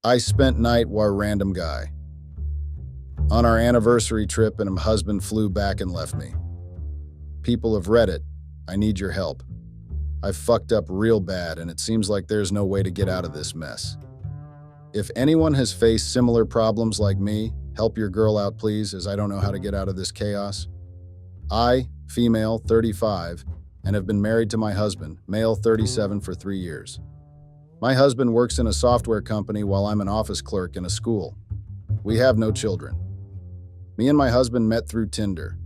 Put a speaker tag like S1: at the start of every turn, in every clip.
S1: I spent night war random guy. On our anniversary trip and my husband flew back and left me. People have read it. I need your help. I've fucked up real bad and it seems like there's no way to get out of this mess. If anyone has faced similar problems like me, help your girl out please, as I don't know how to get out of this chaos. I, female, 35, and have been married to my husband, male, 37, for 3 years. My husband works in a software company while I'm an office clerk in a school. We have no children. Me and my husband met through Tinder.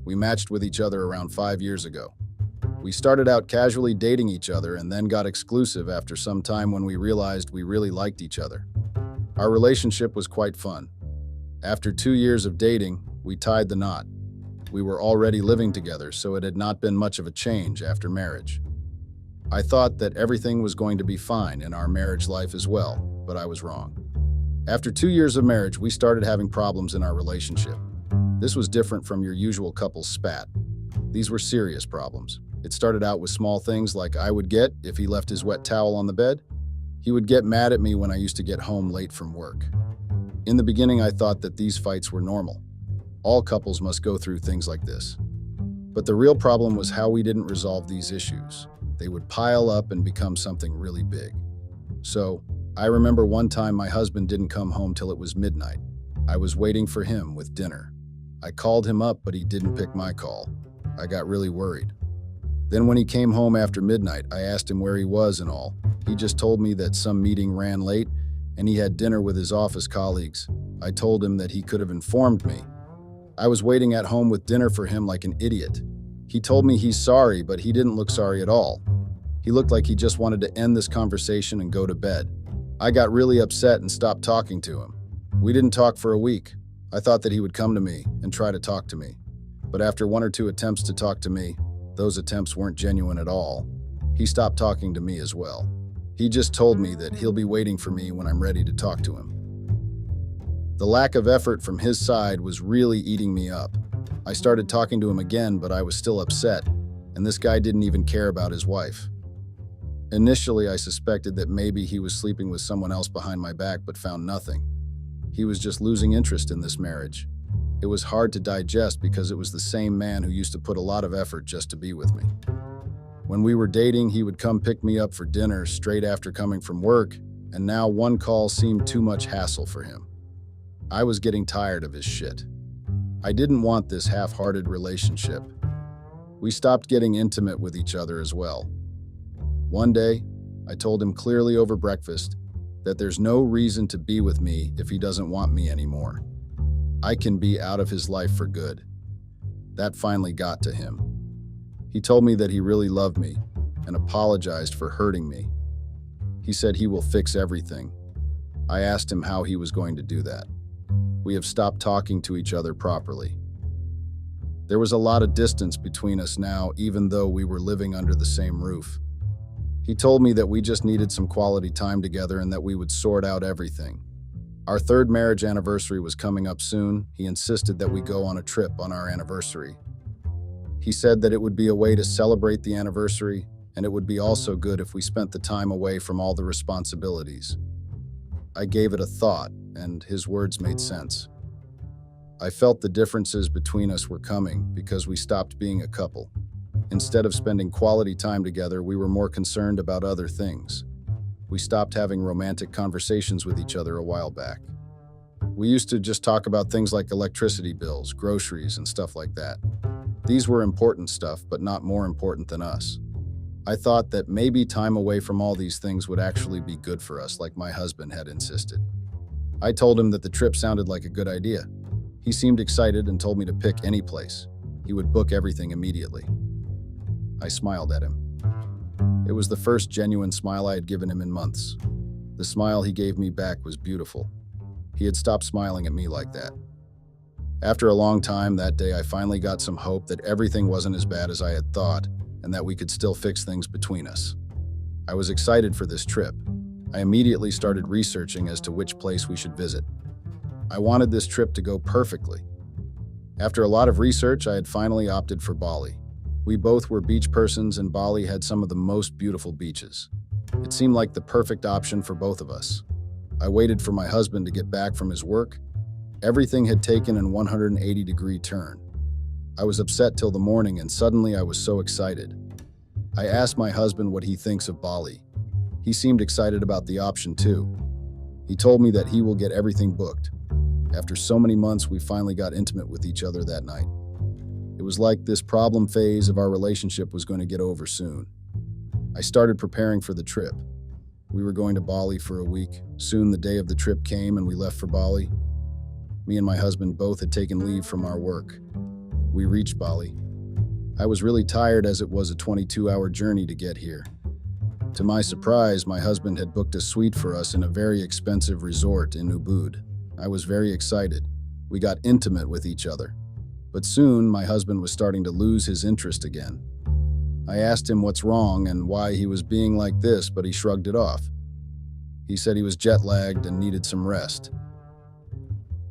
S1: We matched with each other around 5 years ago. We started out casually dating each other and then got exclusive after some time when we realized we really liked each other. Our relationship was quite fun. After 2 years of dating, we tied the knot. We were already living together, so it had not been much of a change after marriage. I thought that everything was going to be fine in our marriage life as well, but I was wrong. After 2 years of marriage, we started having problems in our relationship. This was different from your usual couple's spat. These were serious problems. It started out with small things like I would get if he left his wet towel on the bed. He would get mad at me when I used to get home late from work. In the beginning, I thought that these fights were normal. All couples must go through things like this. But the real problem was how we didn't resolve these issues. They would pile up and become something really big. So, I remember one time my husband didn't come home till it was midnight. I was waiting for him with dinner. I called him up, but he didn't pick my call. I got really worried. Then when he came home after midnight, I asked him where he was and all. He just told me that some meeting ran late and he had dinner with his office colleagues. I told him that he could have informed me. I was waiting at home with dinner for him like an idiot. He told me he's sorry, but he didn't look sorry at all. He looked like he just wanted to end this conversation and go to bed. I got really upset and stopped talking to him. We didn't talk for a week. I thought that he would come to me and try to talk to me. But after 1 or 2 attempts to talk to me, those attempts weren't genuine at all. He stopped talking to me as well. He just told me that he'll be waiting for me when I'm ready to talk to him. The lack of effort from his side was really eating me up. I started talking to him again, but I was still upset, and this guy didn't even care about his wife. Initially, I suspected that maybe he was sleeping with someone else behind my back, but found nothing. He was just losing interest in this marriage. It was hard to digest because it was the same man who used to put a lot of effort just to be with me. When we were dating, he would come pick me up for dinner straight after coming from work, and now one call seemed too much hassle for him. I was getting tired of his shit. I didn't want this half-hearted relationship. We stopped getting intimate with each other as well. One day, I told him clearly over breakfast that there's no reason to be with me if he doesn't want me anymore. I can be out of his life for good. That finally got to him. He told me that he really loved me and apologized for hurting me. He said he will fix everything. I asked him how he was going to do that. We have stopped talking to each other properly. There was a lot of distance between us now, even though we were living under the same roof. He told me that we just needed some quality time together and that we would sort out everything. Our 3rd marriage anniversary was coming up soon. He insisted that we go on a trip on our anniversary. He said that it would be a way to celebrate the anniversary, and it would be also good if we spent the time away from all the responsibilities. I gave it a thought, and his words made sense. I felt the differences between us were coming because we stopped being a couple. Instead of spending quality time together, we were more concerned about other things. We stopped having romantic conversations with each other a while back. We used to just talk about things like electricity bills, groceries, and stuff like that. These were important stuff, but not more important than us. I thought that maybe time away from all these things would actually be good for us, like my husband had insisted. I told him that the trip sounded like a good idea. He seemed excited and told me to pick any place. He would book everything immediately. I smiled at him. It was the first genuine smile I had given him in months. The smile he gave me back was beautiful. He had stopped smiling at me like that. After a long time that day, I finally got some hope that everything wasn't as bad as I had thought and that we could still fix things between us. I was excited for this trip. I immediately started researching as to which place we should visit. I wanted this trip to go perfectly. After a lot of research, I had finally opted for Bali. We both were beach persons and Bali had some of the most beautiful beaches. It seemed like the perfect option for both of us. I waited for my husband to get back from his work. Everything had taken a 180-degree turn. I was upset till the morning, and suddenly I was so excited. I asked my husband what he thinks of Bali. He seemed excited about the option too. He told me that he will get everything booked. After so many months, we finally got intimate with each other that night. It was like this problem phase of our relationship was going to get over soon. I started preparing for the trip. We were going to Bali for a week. Soon the day of the trip came and we left for Bali. Me and my husband both had taken leave from our work. We reached Bali. I was really tired as it was a 22-hour journey to get here. To my surprise, my husband had booked a suite for us in a very expensive resort in Ubud. I was very excited. We got intimate with each other. But soon, my husband was starting to lose his interest again. I asked him what's wrong and why he was being like this, but he shrugged it off. He said he was jet-lagged and needed some rest.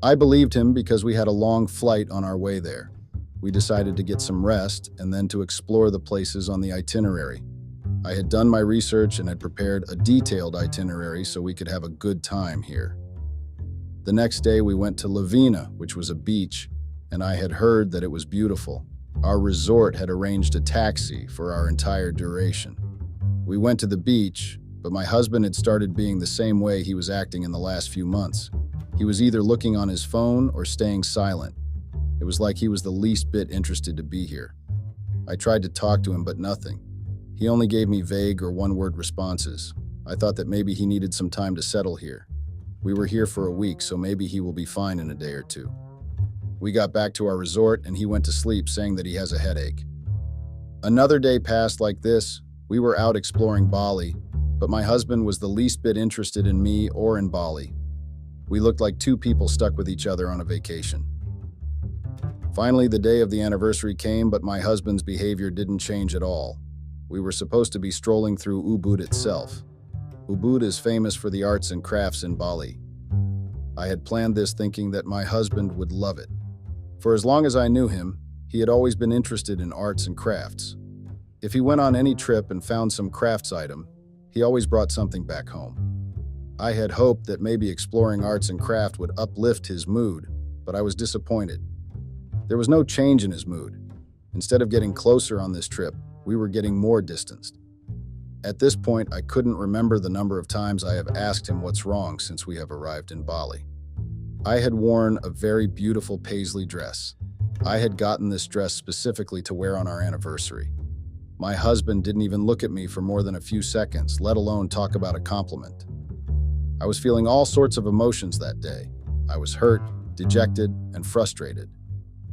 S1: I believed him because we had a long flight on our way there. We decided to get some rest and then to explore the places on the itinerary. I had done my research and had prepared a detailed itinerary so we could have a good time here. The next day we went to Livina, which was a beach, and I had heard that it was beautiful. Our resort had arranged a taxi for our entire duration. We went to the beach, but my husband had started being the same way he was acting in the last few months. He was either looking on his phone or staying silent. It was like he was the least bit interested to be here. I tried to talk to him, but nothing. He only gave me vague or one-word responses. I thought that maybe he needed some time to settle here. We were here for a week, so maybe he will be fine in a day or two. We got back to our resort and he went to sleep saying that he has a headache. Another day passed like this. We were out exploring Bali, but my husband was the least bit interested in me or in Bali. We looked like two people stuck with each other on a vacation. Finally, the day of the anniversary came, but my husband's behavior didn't change at all. We were supposed to be strolling through Ubud itself. Ubud is famous for the arts and crafts in Bali. I had planned this thinking that my husband would love it. For as long as I knew him, he had always been interested in arts and crafts. If he went on any trip and found some crafts item, he always brought something back home. I had hoped that maybe exploring arts and craft would uplift his mood, but I was disappointed. There was no change in his mood. Instead of getting closer on this trip, we were getting more distanced. At this point, I couldn't remember the number of times I have asked him what's wrong since we have arrived in Bali. I had worn a very beautiful paisley dress. I had gotten this dress specifically to wear on our anniversary. My husband didn't even look at me for more than a few seconds, let alone talk about a compliment. I was feeling all sorts of emotions that day. I was hurt, dejected, and frustrated.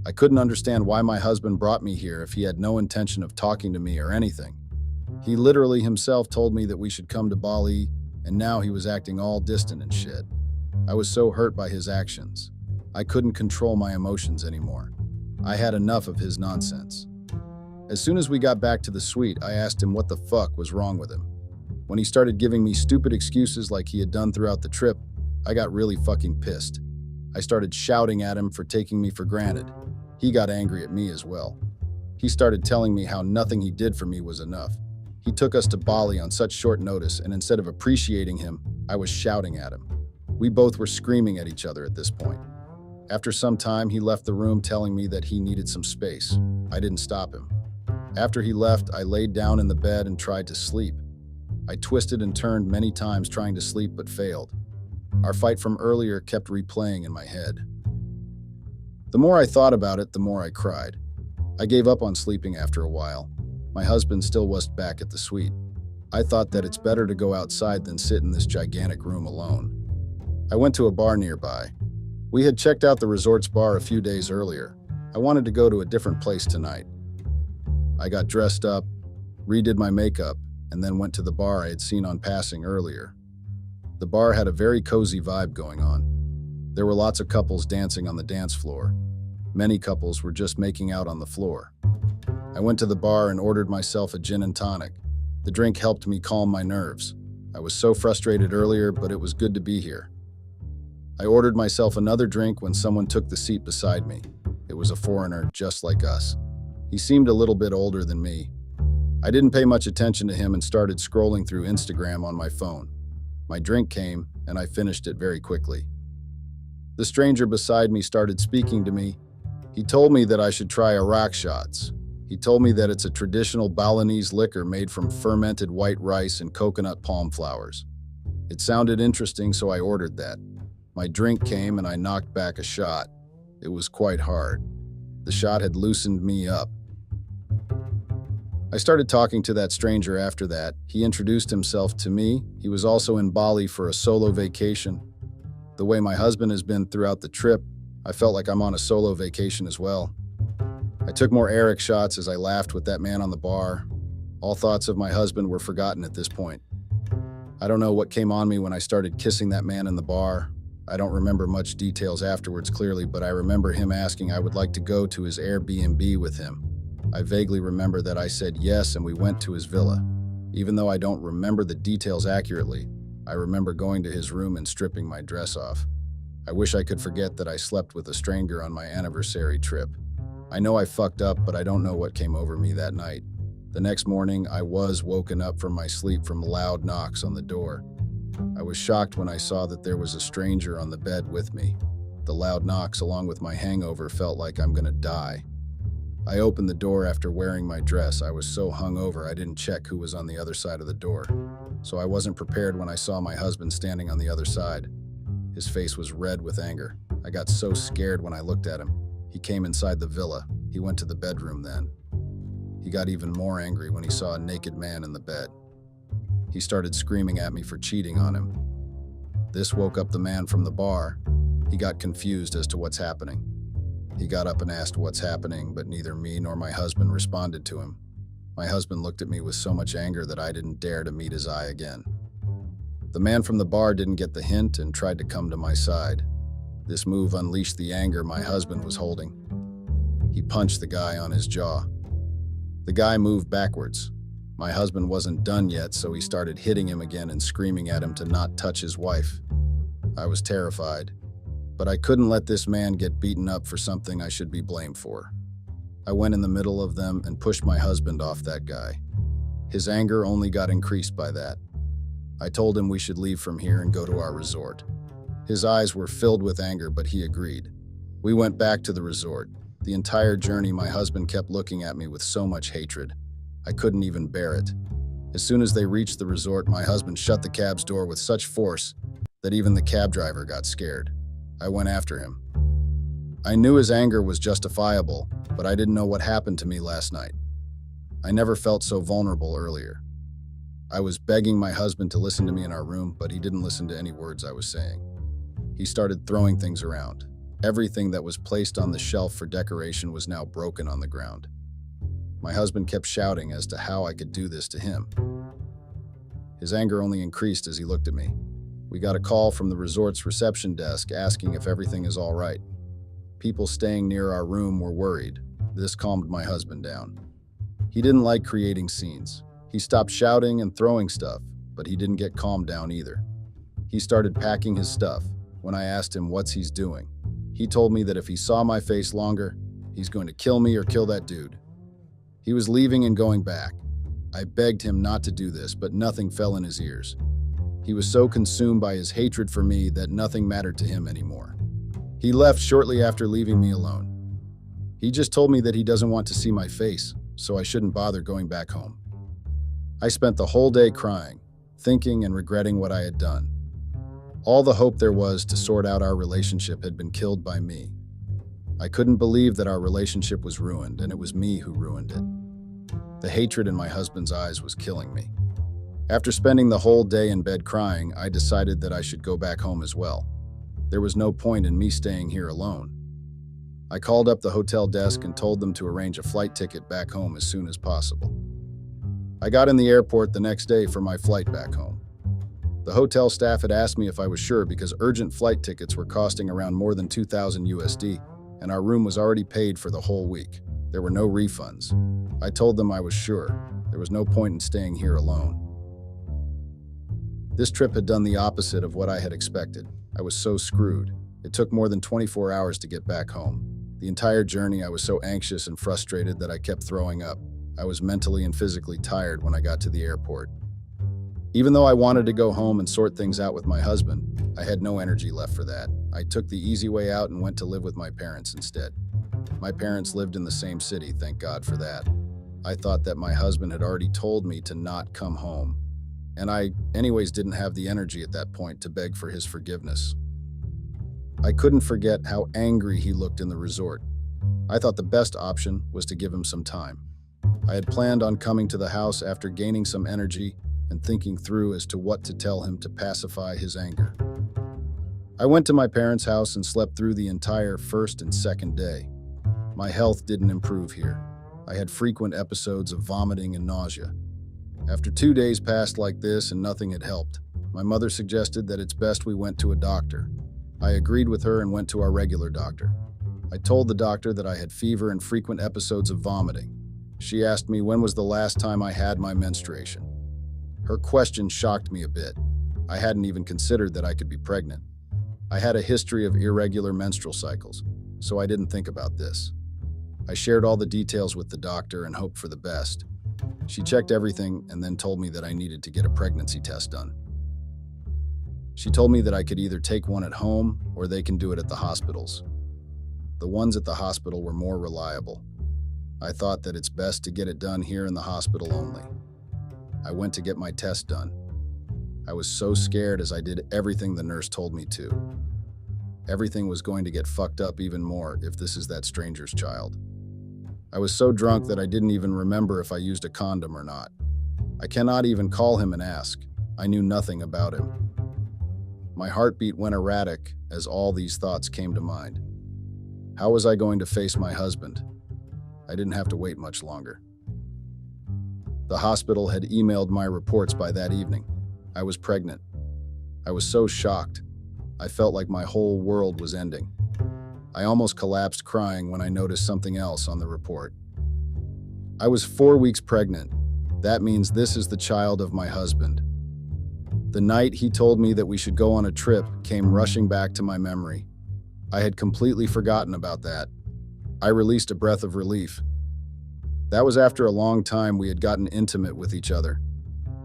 S1: I couldn't understand why my husband brought me here if he had no intention of talking to me or anything. He literally himself told me that we should come to Bali, and now he was acting all distant and shit. I was so hurt by his actions. I couldn't control my emotions anymore. I had enough of his nonsense. As soon as we got back to the suite, I asked him what the fuck was wrong with him. When he started giving me stupid excuses like he had done throughout the trip, I got really fucking pissed. I started shouting at him for taking me for granted. He got angry at me as well. He started telling me how nothing he did for me was enough. He took us to Bali on such short notice, and instead of appreciating him, I was shouting at him. We both were screaming at each other at this point. After some time, he left the room telling me that he needed some space. I didn't stop him. After he left, I laid down in the bed and tried to sleep. I twisted and turned many times trying to sleep but failed. Our fight from earlier kept replaying in my head. The more I thought about it, the more I cried. I gave up on sleeping after a while. My husband still wasn't back at the suite. I thought that it's better to go outside than sit in this gigantic room alone. I went to a bar nearby. We had checked out the resort's bar a few days earlier. I wanted to go to a different place tonight. I got dressed up, redid my makeup, and then went to the bar I had seen on passing earlier. The bar had a very cozy vibe going on. There were lots of couples dancing on the dance floor. Many couples were just making out on the floor. I went to the bar and ordered myself a gin and tonic. The drink helped me calm my nerves. I was so frustrated earlier, but it was good to be here. I ordered myself another drink when someone took the seat beside me. It was a foreigner just like us. He seemed a little bit older than me. I didn't pay much attention to him and started scrolling through Instagram on my phone. My drink came, and I finished it very quickly. The stranger beside me started speaking to me. He told me that I should try Iraq shots. He told me that it's a traditional Balinese liquor made from fermented white rice and coconut palm flowers. It sounded interesting, so I ordered that. My drink came and I knocked back a shot. It was quite hard. The shot had loosened me up. I started talking to that stranger after that. He introduced himself to me. He was also in Bali for a solo vacation. The way my husband has been throughout the trip, I felt like I'm on a solo vacation as well. I took more Eric shots as I laughed with that man on the bar. All thoughts of my husband were forgotten at this point. I don't know what came on me when I started kissing that man in the bar. I don't remember much details afterwards clearly, but I remember him asking I would like to go to his Airbnb with him. I vaguely remember that I said yes and we went to his villa. Even though I don't remember the details accurately, I remember going to his room and stripping my dress off. I wish I could forget that I slept with a stranger on my anniversary trip. I know I fucked up, but I don't know what came over me that night. The next morning, I was woken up from my sleep from loud knocks on the door. I was shocked when I saw that there was a stranger on the bed with me. The loud knocks, along with my hangover, felt like I'm gonna die. I opened the door after wearing my dress. I was so hungover I didn't check who was on the other side of the door. So I wasn't prepared when I saw my husband standing on the other side. His face was red with anger. I got so scared when I looked at him. He came inside the villa. He went to the bedroom then. He got even more angry when he saw a naked man in the bed. He started screaming at me for cheating on him. This woke up the man from the bar. He got confused as to what's happening. He got up and asked what's happening, but neither me nor my husband responded to him. My husband looked at me with so much anger that I didn't dare to meet his eye again. The man from the bar didn't get the hint and tried to come to my side. This move unleashed the anger my husband was holding. He punched the guy on his jaw. The guy moved backwards. My husband wasn't done yet, so he started hitting him again and screaming at him to not touch his wife. I was terrified, but I couldn't let this man get beaten up for something I should be blamed for. I went in the middle of them and pushed my husband off that guy. His anger only got increased by that. I told him we should leave from here and go to our resort. His eyes were filled with anger, but he agreed. We went back to the resort. The entire journey, my husband kept looking at me with so much hatred. I couldn't even bear it. As soon as they reached the resort, my husband shut the cab's door with such force that even the cab driver got scared. I went after him. I knew his anger was justifiable, but I didn't know what happened to me last night. I never felt so vulnerable earlier. I was begging my husband to listen to me in our room, but he didn't listen to any words I was saying. He started throwing things around. Everything that was placed on the shelf for decoration was now broken on the ground. My husband kept shouting as to how I could do this to him. His anger only increased as he looked at me. We got a call from the resort's reception desk asking if everything is all right. People staying near our room were worried. This calmed my husband down. He didn't like creating scenes. He stopped shouting and throwing stuff, but he didn't get calmed down either. He started packing his stuff. When I asked him what's he's doing, he told me that if he saw my face longer, he's going to kill me or kill that dude. He was leaving and going back. I begged him not to do this, but nothing fell in his ears. He was so consumed by his hatred for me that nothing mattered to him anymore. He left shortly after leaving me alone. He just told me that he doesn't want to see my face, so I shouldn't bother going back home. I spent the whole day crying, thinking and regretting what I had done. All the hope there was to sort out our relationship had been killed by me. I couldn't believe that our relationship was ruined, and it was me who ruined it. The hatred in my husband's eyes was killing me. After spending the whole day in bed crying, I decided that I should go back home as well. There was no point in me staying here alone. I called up the hotel desk and told them to arrange a flight ticket back home as soon as possible. I got in the airport the next day for my flight back home. The hotel staff had asked me if I was sure because urgent flight tickets were costing around more than 2,000 USD, and our room was already paid for the whole week. There were no refunds. I told them I was sure. There was no point in staying here alone. This trip had done the opposite of what I had expected. I was so screwed. It took more than 24 hours to get back home. The entire journey I was so anxious and frustrated that I kept throwing up. I was mentally and physically tired when I got to the airport. Even though I wanted to go home and sort things out with my husband, I had no energy left for that. I took the easy way out and went to live with my parents instead. My parents lived in the same city, thank God for that. I thought that my husband had already told me to not come home, and I anyways didn't have the energy at that point to beg for his forgiveness. I couldn't forget how angry he looked in the resort. I thought the best option was to give him some time. I had planned on coming to the house after gaining some energy and thinking through as to what to tell him to pacify his anger. I went to my parents' house and slept through the entire first and second day. My health didn't improve here. I had frequent episodes of vomiting and nausea. After 2 days passed like this and nothing had helped, my mother suggested that it's best we went to a doctor. I agreed with her and went to our regular doctor. I told the doctor that I had fever and frequent episodes of vomiting. She asked me when was the last time I had my menstruation. Her question shocked me a bit. I hadn't even considered that I could be pregnant. I had a history of irregular menstrual cycles, so I didn't think about this. I shared all the details with the doctor and hoped for the best. She checked everything and then told me that I needed to get a pregnancy test done. She told me that I could either take one at home or they can do it at the hospitals. The ones at the hospital were more reliable. I thought that it's best to get it done here in the hospital only. I went to get my test done. I was so scared as I did everything the nurse told me to. Everything was going to get fucked up even more if this is that stranger's child. I was so drunk that I didn't even remember if I used a condom or not. I cannot even call him and ask. I knew nothing about him. My heartbeat went erratic as all these thoughts came to mind. How was I going to face my husband? I didn't have to wait much longer. The hospital had emailed my reports by that evening. I was pregnant. I was so shocked. I felt like my whole world was ending. I almost collapsed crying when I noticed something else on the report. I was 4 weeks pregnant. That means this is the child of my husband. The night he told me that we should go on a trip came rushing back to my memory. I had completely forgotten about that. I released a breath of relief. That was after a long time we had gotten intimate with each other.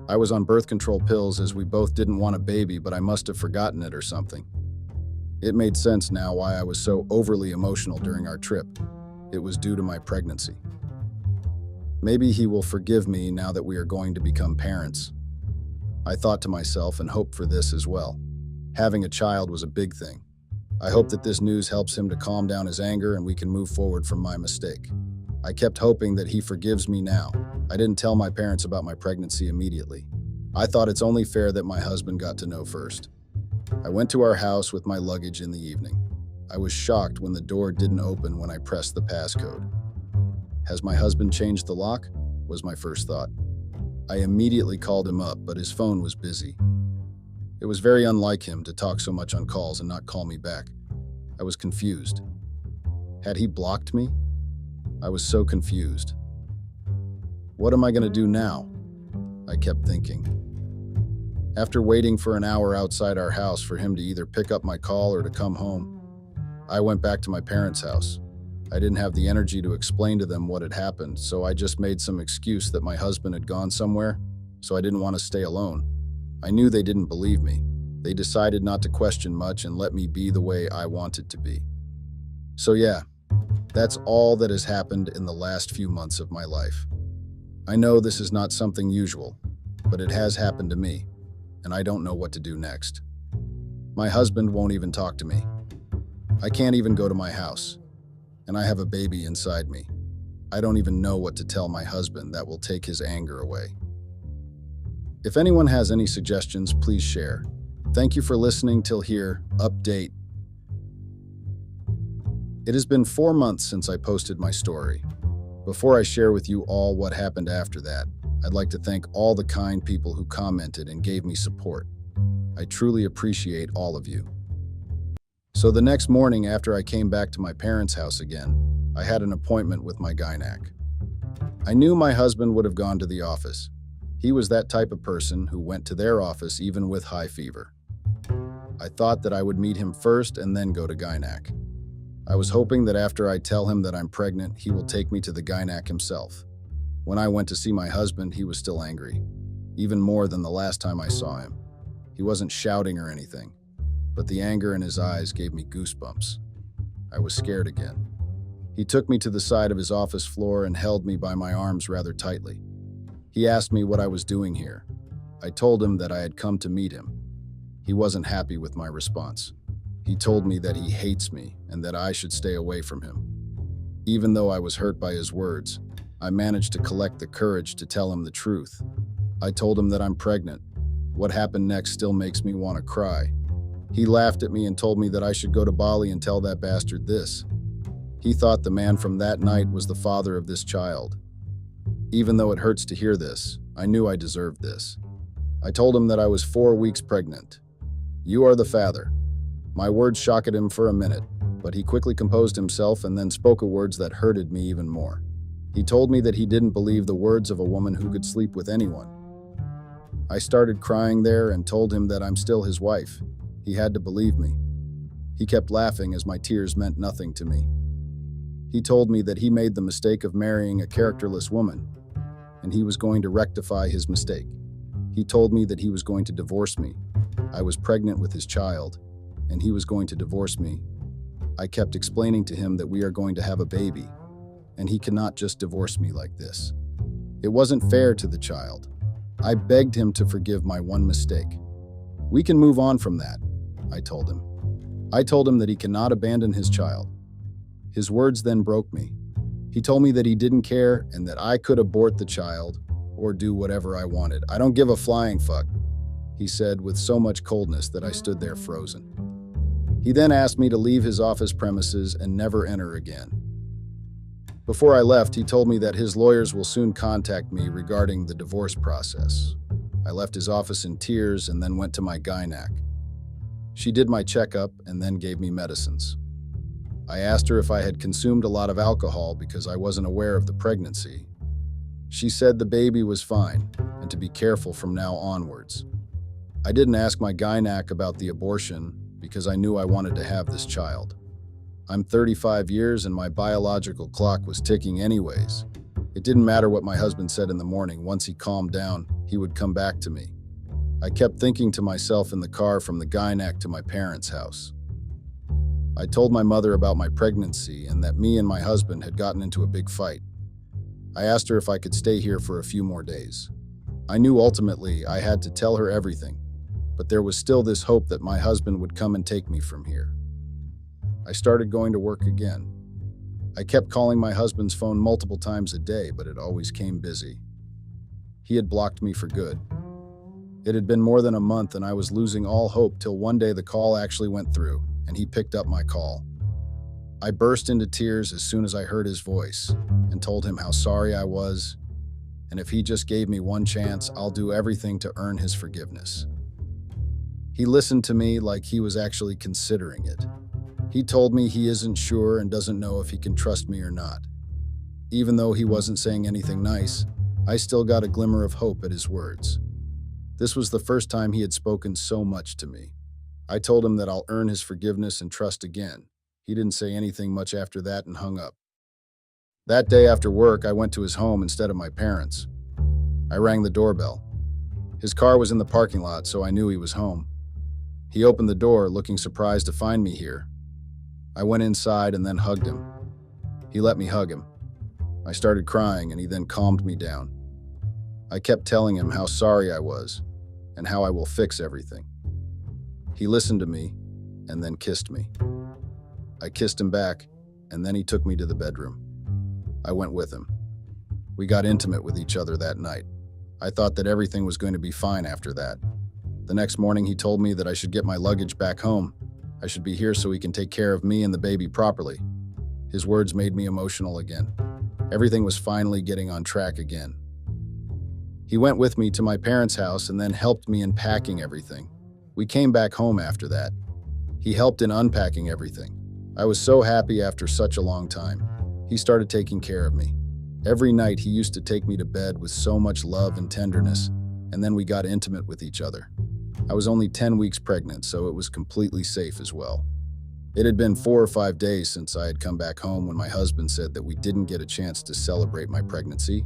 S1: I was on birth control pills as we both didn't want a baby, but I must have forgotten it or something. It made sense now why I was so overly emotional during our trip. It was due to my pregnancy. Maybe he will forgive me now that we are going to become parents. I thought to myself and hoped for this as well. Having a child was a big thing. I hope that this news helps him to calm down his anger and we can move forward from my mistake. I kept hoping that he forgives me now. I didn't tell my parents about my pregnancy immediately. I thought it's only fair that my husband got to know first. I went to our house with my luggage in the evening. I was shocked when the door didn't open when I pressed the passcode. Has my husband changed the lock? Was my first thought. I immediately called him up, but his phone was busy. It was very unlike him to talk so much on calls and not call me back. I was confused. Had he blocked me? I was so confused. What am I going to do now? I kept thinking. After waiting for an hour outside our house for him to either pick up my call or to come home, I went back to my parents' house. I didn't have the energy to explain to them what had happened, so I just made some excuse that my husband had gone somewhere, so I didn't want to stay alone. I knew they didn't believe me. They decided not to question much and let me be the way I wanted to be. So yeah, that's all that has happened in the last few months of my life. I know this is not something usual, but it has happened to me, and I don't know what to do next. My husband won't even talk to me. I can't even go to my house, and I have a baby inside me. I don't even know what to tell my husband that will take his anger away. If anyone has any suggestions, please share. Thank you for listening till here. Update. It has been 4 months since I posted my story. Before I share with you all what happened after that, I'd like to thank all the kind people who commented and gave me support. I truly appreciate all of you. So the next morning after I came back to my parents' house again, I had an appointment with my gynac. I knew my husband would have gone to the office. He was that type of person who went to their office even with high fever. I thought that I would meet him first and then go to gynac. I was hoping that after I tell him that I'm pregnant, he will take me to the gynac himself. When I went to see my husband, he was still angry. even more than the last time I saw him. He wasn't shouting or anything, but the anger in his eyes gave me goosebumps. I was scared again. He took me to the side of his office floor and held me by my arms rather tightly. He asked me what I was doing here. I told him that I had come to meet him. He wasn't happy with my response. He told me that he hates me and that I should stay away from him. Even though I was hurt by his words, I managed to collect the courage to tell him the truth. I told him that I'm pregnant. What happened next still makes me want to cry. He laughed at me and told me that I should go to Bali and tell that bastard this. He thought the man from that night was the father of this child. Even though it hurts to hear this, I knew I deserved this. I told him that I was 4 weeks pregnant. "You are the father." My words shocked him for a minute, but he quickly composed himself and then spoke words that hurted me even more. He told me that he didn't believe the words of a woman who could sleep with anyone. I started crying there and told him that I'm still his wife. He had to believe me. He kept laughing as my tears meant nothing to me. He told me that he made the mistake of marrying a characterless woman, and he was going to rectify his mistake. He told me that he was going to divorce me. I was pregnant with his child, and he was going to divorce me. I kept explaining to him that we are going to have a baby, and he cannot just divorce me like this. It wasn't fair to the child. I begged him to forgive my one mistake. "We can move on from that," I told him. I told him that he cannot abandon his child. His words then broke me. He told me that he didn't care and that I could abort the child or do whatever I wanted. "I don't give a flying fuck," he said with so much coldness that I stood there frozen. He then asked me to leave his office premises and never enter again. Before I left, he told me that his lawyers will soon contact me regarding the divorce process. I left his office in tears and then went to my gynac. She did my checkup and then gave me medicines. I asked her if I had consumed a lot of alcohol because I wasn't aware of the pregnancy. She said the baby was fine and to be careful from now onwards. I didn't ask my gynac about the abortion because I knew I wanted to have this child. I'm 35 years and my biological clock was ticking anyways. It didn't matter what my husband said in the morning. Once he calmed down, he would come back to me. I kept thinking to myself in the car from the gynac to my parents' house. I told my mother about my pregnancy and that me and my husband had gotten into a big fight. I asked her if I could stay here for a few more days. I knew ultimately I had to tell her everything, but there was still this hope that my husband would come and take me from here. I started going to work again. I kept calling my husband's phone multiple times a day, but it always came busy. He had blocked me for good. It had been more than a month and I was losing all hope till one day the call actually went through and he picked up my call. I burst into tears as soon as I heard his voice and told him how sorry I was, and if he just gave me one chance, I'll do everything to earn his forgiveness. He listened to me like he was actually considering it. He told me he isn't sure and doesn't know if he can trust me or not. Even though he wasn't saying anything nice, I still got a glimmer of hope at his words. This was the first time he had spoken so much to me. I told him that I'll earn his forgiveness and trust again. He didn't say anything much after that and hung up. That day after work, I went to his home instead of my parents'. I rang the doorbell. His car was in the parking lot, so I knew he was home. He opened the door, looking surprised to find me here. I went inside and then hugged him. He let me hug him. I started crying and he then calmed me down. I kept telling him how sorry I was and how I will fix everything. He listened to me and then kissed me. I kissed him back and then he took me to the bedroom. I went with him. We got intimate with each other that night. I thought that everything was going to be fine after that. The next morning he told me that I should get my luggage back home. I should be here so he can take care of me and the baby properly. His words made me emotional again. Everything was finally getting on track again. He went with me to my parents' house and then helped me in packing everything. We came back home after that. He helped in unpacking everything. I was so happy after such a long time. He started taking care of me. Every night he used to take me to bed with so much love and tenderness, and then we got intimate with each other. I was only 10 weeks pregnant, so it was completely safe as well. It had been 4 or 5 days since I had come back home when my husband said that we didn't get a chance to celebrate my pregnancy.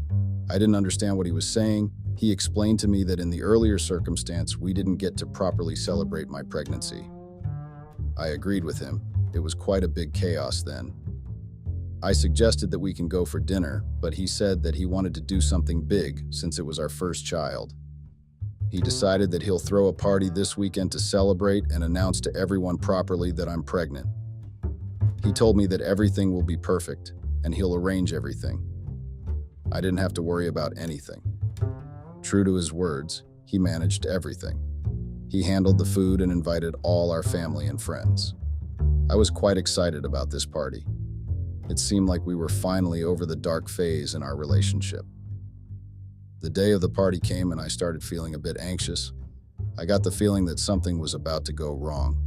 S1: I didn't understand what he was saying, He explained to me that in the earlier circumstance, we didn't get to properly celebrate my pregnancy. I agreed with him. It was quite a big chaos then. I suggested that we can go for dinner, but he said that he wanted to do something big since it was our first child. He decided that he'll throw a party this weekend to celebrate and announce to everyone properly that I'm pregnant. He told me that everything will be perfect and he'll arrange everything. I didn't have to worry about anything. True to his words, he managed everything. He handled the food and invited all our family and friends. I was quite excited about this party. It seemed like we were finally over the dark phase in our relationship. The day of the party came and I started feeling a bit anxious. I got the feeling that something was about to go wrong.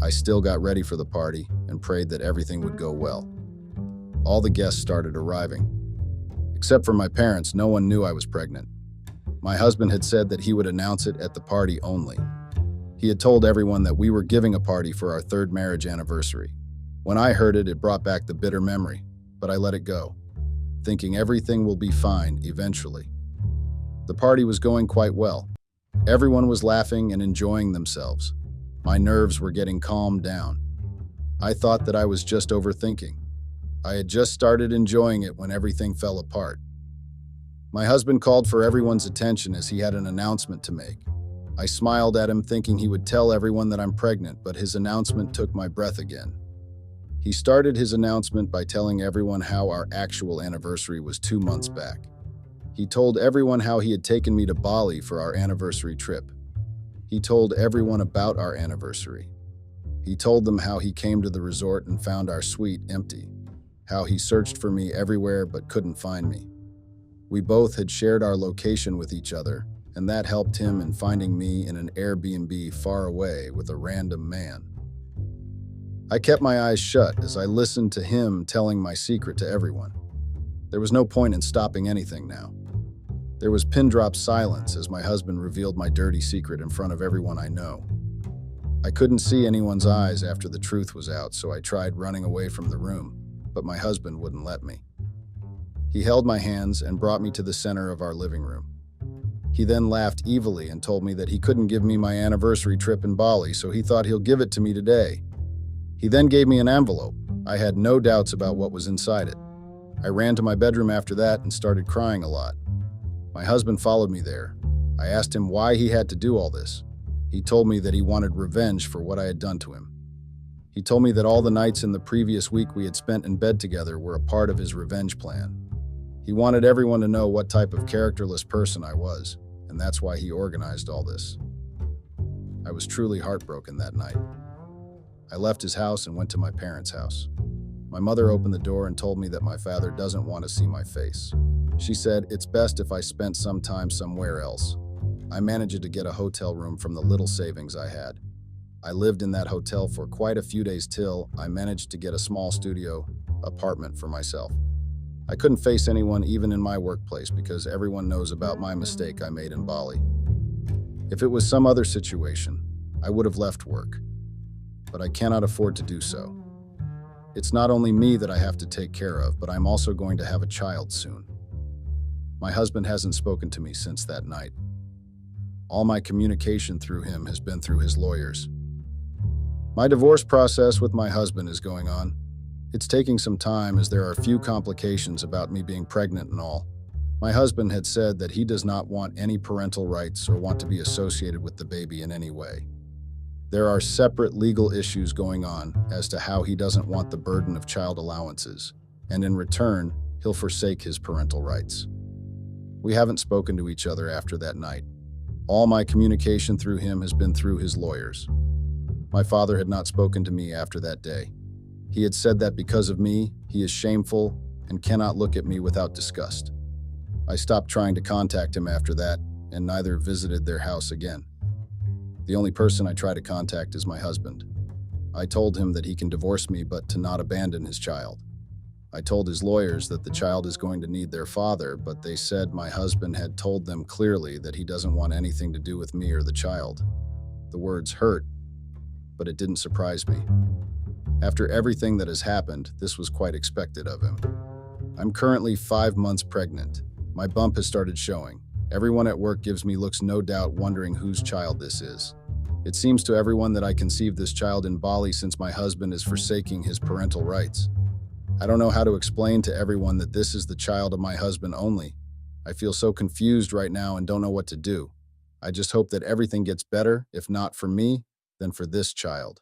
S1: I still got ready for the party and prayed that everything would go well. All the guests started arriving. Except for my parents, no one knew I was pregnant. My husband had said that he would announce it at the party only. He had told everyone that we were giving a party for our 3rd marriage anniversary. When I heard it, it brought back the bitter memory, but I let it go, thinking everything will be fine eventually. The party was going quite well. Everyone was laughing and enjoying themselves. My nerves were getting calmed down. I thought that I was just overthinking. I had just started enjoying it when everything fell apart. My husband called for everyone's attention as he had an announcement to make. I smiled at him thinking he would tell everyone that I'm pregnant, but his announcement took my breath again. He started his announcement by telling everyone how our actual anniversary was 2 months back. He told everyone how he had taken me to Bali for our anniversary trip. He told everyone about our anniversary. He told them how he came to the resort and found our suite empty, how he searched for me everywhere but couldn't find me. We both had shared our location with each other, and that helped him in finding me in an Airbnb far away with a random man. I kept my eyes shut as I listened to him telling my secret to everyone. There was no point in stopping anything now. There was pin-drop silence as my husband revealed my dirty secret in front of everyone I know. I couldn't see anyone's eyes after the truth was out, so I tried running away from the room, but my husband wouldn't let me. He held my hands and brought me to the center of our living room. He then laughed evilly and told me that he couldn't give me my anniversary trip in Bali, so he thought he'll give it to me today. He then gave me an envelope. I had no doubts about what was inside it. I ran to my bedroom after that and started crying a lot. My husband followed me there. I asked him why he had to do all this. He told me that he wanted revenge for what I had done to him. He told me that all the nights in the previous week we had spent in bed together were a part of his revenge plan. He wanted everyone to know what type of characterless person I was, and that's why he organized all this. I was truly heartbroken that night. I left his house and went to my parents' house. My mother opened the door and told me that my father doesn't want to see my face. She said it's best if I spent some time somewhere else. I managed to get a hotel room from the little savings I had. I lived in that hotel for quite a few days till I managed to get a small studio apartment for myself. I couldn't face anyone even in my workplace because everyone knows about my mistake I made in Bali. If it was some other situation, I would have left work. But I cannot afford to do so. It's not only me that I have to take care of, but I'm also going to have a child soon. My husband hasn't spoken to me since that night. All my communication through him has been through his lawyers. My divorce process with my husband is going on. It's taking some time as there are a few complications about me being pregnant and all. My husband had said that he does not want any parental rights or want to be associated with the baby in any way. There are separate legal issues going on as to how he doesn't want the burden of child allowances, and in return, he'll forsake his parental rights. We haven't spoken to each other after that night. All my communication through him has been through his lawyers. My father had not spoken to me after that day. He had said that because of me, he is shameful and cannot look at me without disgust. I stopped trying to contact him after that, and neither visited their house again. The only person I try to contact is my husband. I told him that he can divorce me, but to not abandon his child. I told his lawyers that the child is going to need their father, but they said my husband had told them clearly that he doesn't want anything to do with me or the child. The words hurt, but it didn't surprise me. After everything that has happened, this was quite expected of him. I'm currently 5 months pregnant. My bump has started showing. Everyone at work gives me looks, no doubt wondering whose child this is. It seems to everyone that I conceived this child in Bali since my husband is forsaking his parental rights. I don't know how to explain to everyone that this is the child of my husband only. I feel so confused right now and don't know what to do. I just hope that everything gets better, if not for me, then for this child.